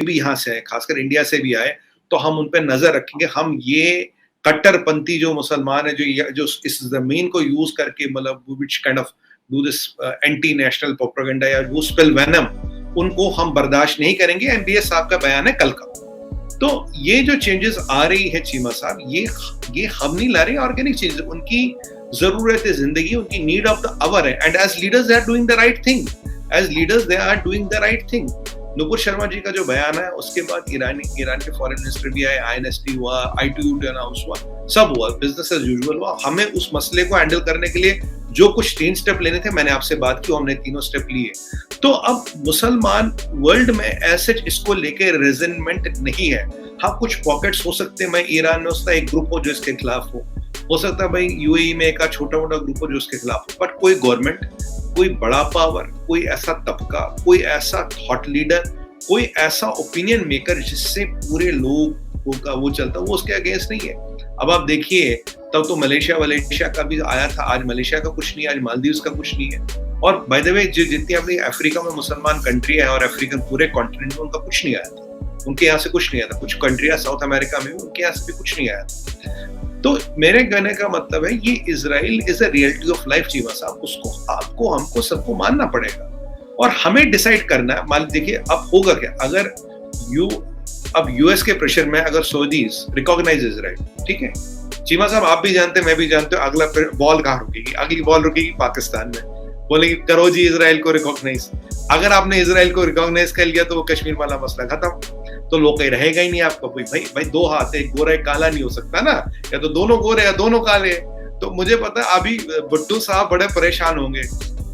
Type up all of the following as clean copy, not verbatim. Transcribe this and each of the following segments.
भी यहाँ से आए, खासकर इंडिया से भी आए, तो हम उन पे नजर रखेंगे। हम ये कट्टरपंथी जो मुसलमान है, जो इस जमीन को यूज करके मतलब which kind of do this anti national propaganda या वो स्पेल वेनम, उनको हम बर्दाश्त नहीं करेंगे। एमबीएस साहब का बयान है कल का। तो ये जो चेंजेस आ रही है चीमा साहब, ये हम नहीं ला रहे ऑर्गेनिक चेंजेस, उनकी जरूरत है जिंदगी, उनकी नीड ऑफ द आवर है। And as leaders they are doing the right thing, as leaders they are doing the right thing. Nupur Sharma ji का जो बयान है, उसके बाद ईरान के फॉरेन मिनिस्टर भी आए, आईएनएसटी हुआ, I2U अनाउंस हुआ, सब हुआ, बिजनेस एज यूजुअल हुआ। हमें उस मसले को हैंडल करने के लिए जो कुछ 3 स्टेप लेने थे, मैंने आपसे बात की, हमने तीनों स्टेप लिए। तो अब मुसलमान वर्ल्ड में ऐसे इसको लेके रेजिनमेंट नहीं है। हाँ, कुछ पॉकेट्स हो सकते हैं, मैं ईरान में उसका एक ग्रुप हो जो इसके खिलाफ हो सकता है भाई यूएई में एक छोटा मोटा ग्रुप हो जो इसके खिलाफ हो, बट कोई गवर्नमेंट, कोई बड़ा पावर, कोई ऐसा तबका, कोई ऐसा थॉट लीडर, कोई ऐसा ओपिनियन मेकर जिससे पूरे लोगों का वो चलता, वो उसके अगेंस्ट नहीं है। अब आप देखिए, तब तो मलेशिया का भी आया था, आज मलेशिया का कुछ नहीं है, आज मालदीव्स का कुछ नहीं है। और बाय द वे जितनी अपनी अफ्रीका में मुसलमान कंट्री है और अफ्रीकन पूरे कॉन्टिनेंट में, उनका कुछ नहीं आया था, उनके यहाँ से कुछ नहीं आया था। कुछ कंट्रियां साउथ अमेरिका में भी, उनके यहाँ से भी कुछ नहीं आया था। तो मेरे कहने का मतलब है, ये Israel is a reality of life Cheema साहब, उसको आपको हमको सबको मानना पड़ेगा और हमें डिसाइड करना है। मान देखिए अब होगा क्या, अगर अब यूएस के प्रेशर में अगर सऊदीज रिकॉग्नाइज इजराइल, ठीक है चीमा साहब, आप भी जानते हैं, मैं भी जानते हूँ, अगला बॉल कहाँ रुकेगी? अगली बॉल रुकेगी पाकिस्तान में, बोलेगी करो जी इजराइल को रिकॉग्नाइज। अगर आपने इजराइल को रिकॉग्नाइज कर लिया तो वो कश्मीर वाला मसला खत्म, तो लोग कहीं रहेगा ही नहीं आपको। भाई 2 हाथ है, गोरा एक काला नहीं हो सकता ना, या तो दोनों गोरे या दोनों काले। तो मुझे पता है अभी भुट्टो साहब बड़े परेशान होंगे,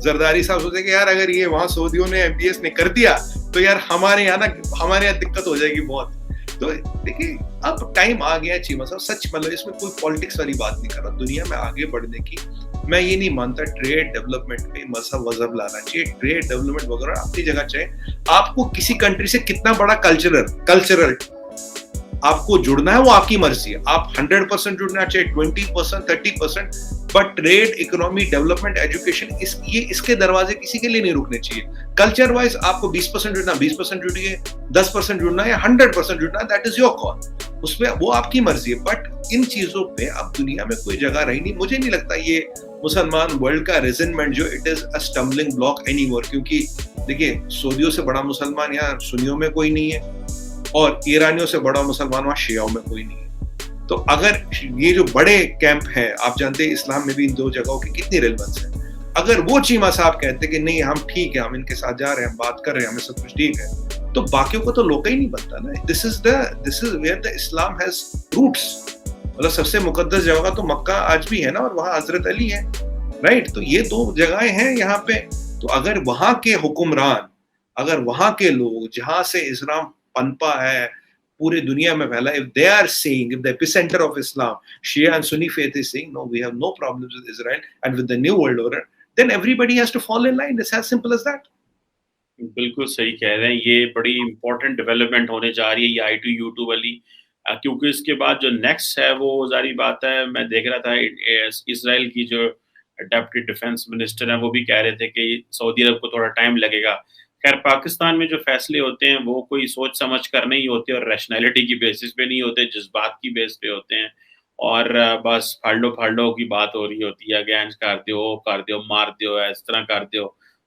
जरदारी साहब सोचेंगे यार अगर ये वहां सऊदियों ने एमबीएस ने कर दिया तो यार हमारे यहाँ दिक्कत हो जाएगी बहुत। तो देखिए अब टाइम आ गया चीमा साहब, सच मतलब इसमें कोई पॉलिटिक्स वाली बात नहीं कर रहा, दुनिया में आगे बढ़ने की। मैं ये नहीं मानता ट्रेड डेवलपमेंट पे मजहब वजहब लाना चाहिए, ट्रेड डेवलपमेंट वगैरह अपनी जगह चाहिए। आपको किसी कंट्री से कितना बड़ा कल्चरल आपको जुड़ना है वो आपकी मर्जी है, आप 100% जुड़ना चाहिए, 20%, 30%, but trade, economy, development, education, इसके दरवाजे किसी के लिए नहीं रुकने चाहिए। कल्चर वाइज आपको 20% जुड़ना, 20% जुड़िए, 10% जुड़ना या 100% जुड़ना, दैट इज योर कॉल, उसमें वो आपकी मर्जी है। बट इन चीजों पे अब दुनिया में कोई जगह रही नहीं। मुझे नहीं लगता ये मुसलमान वर्ल्ड का रेजिनमेंट जो it is a stumbling block anymore, क्योंकि देखिए सऊदियों से बड़ा मुसलमान यहाँ सुन्नियों में कोई नहीं है और ईरानियों से बड़ा मुसलमान वहाँ शियाओं में कोई नहीं है। तो अगर ये जो बड़े कैंप हैं, आप जानते हैं इस्लाम में भी इन 2 जगहों की कितनी रेलेवेंस है, अगर वो चीमा साहब कहते कि नहीं हम ठीक है, हम इनके साथ जा रहे हैं, हम बात कर रहे हैं, हमें सब कुछ ठीक है, तो बाकियों को तो लोका ही नहीं बनता ना। This is where the Islam has roots. मतलब सबसे मुकद्दस जगह तो मक्का आज भी है ना, और वहाँ हजरत अली है, राइट? तो ये 2 जगहें हैं यहाँ पे। तो अगर वहां के हुक्मरान, अगर वहां के लोग जहां से इस्लाम पनपा है, पूरी दुनिया में फैला, if they are saying, if the epicenter of Islam, Shia and Sunni faith is saying, no, we have no problems with Israel and with the new world order, then everybody has to fall in line. It's as simple as that. बिल्कुल सही कह रहे हैं, ये बड़ी important development होने जा रही है ये I2U2 वाली, क्योंकि इसके बाद जो नेक्स्ट है वो जारी बात है, मैं देख रहा था इसराइल की जो डेप्यूटी डिफेंस मिनिस्टर है वो भी कह रहे थे कि सऊदी अरब को थोड़ा टाइम लगेगा। खैर पाकिस्तान में जो फैसले होते हैं वो कोई सोच समझ कर नहीं होते और रैशनैलिटी की बेसिस पे नहीं होते, जज्बात की बेस पे होते हैं, और बस फाड़ो की बात हो रही होती है, गैंज कर दो, मार दो, इस तरह कर दो,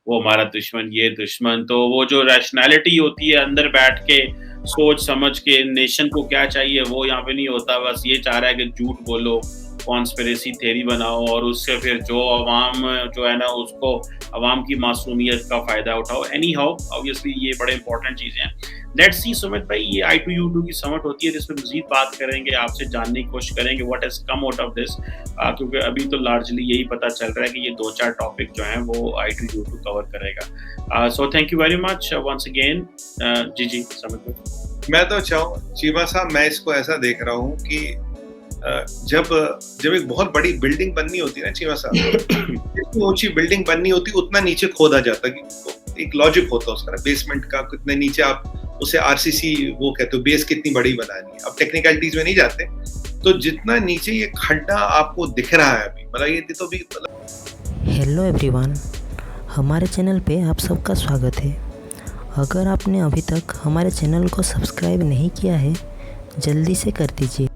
वो हमारा दुश्मन, ये दुश्मन। तो वो जो रैशनैलिटी होती है अंदर बैठ के सोच समझ के नेशन को क्या चाहिए वो यहाँ पे नहीं होता, बस ये चाह रहा है कि झूठ बोलो, कॉन्स्पिरेसी थ्योरी बनाओ और उससे फिर जो अवाम जो है ना उसको अवाम की मासूमियत का फायदा उठाओ। एनी हाउ ऑब्वियसली ये बड़े इंपॉर्टेंट चीजें हैं। लेट्स सी सुमित भाई, ये I2U2 की समिट होती है जिसमें मजीद बात करेंगे, आपसे जानने की कोशिश करेंगे what has come out of this, क्योंकि अभी तो लार्जली यही पता चल रहा है कि ये 2-4 टॉपिक जो हैं वो I2U2 कवर करेगा। So thank you very much once again. जी समित भाई। मैं तो चाहूँ चीमा साहब, मैं इसको ऐसा देख रहा हूँ कि जब एक बहुत बड़ी बिल्डिंग बननी होती है ना चीमा साहब, जितनी ऊंची बिल्डिंग बननी होती उतना नीचे खोदा जाता है, कि एक लॉजिक होता है उसका, बेसमेंट का कितने नीचे आप उसे आरसीसी वो कहते हो, बेस कितनी बड़ी बनानी है। अब टेक्निकलिटीज में नहीं जाते, तो जितना नीचे ये खड्डा आपको दिख रहा है अभी, मतलब ये तो भी हेलो एवरीवन, हमारे चैनल पे आप सबका स्वागत है। अगर आपने अभी तक हमारे चैनल को सब्सक्राइब नहीं किया है, जल्दी से कर दीजिए।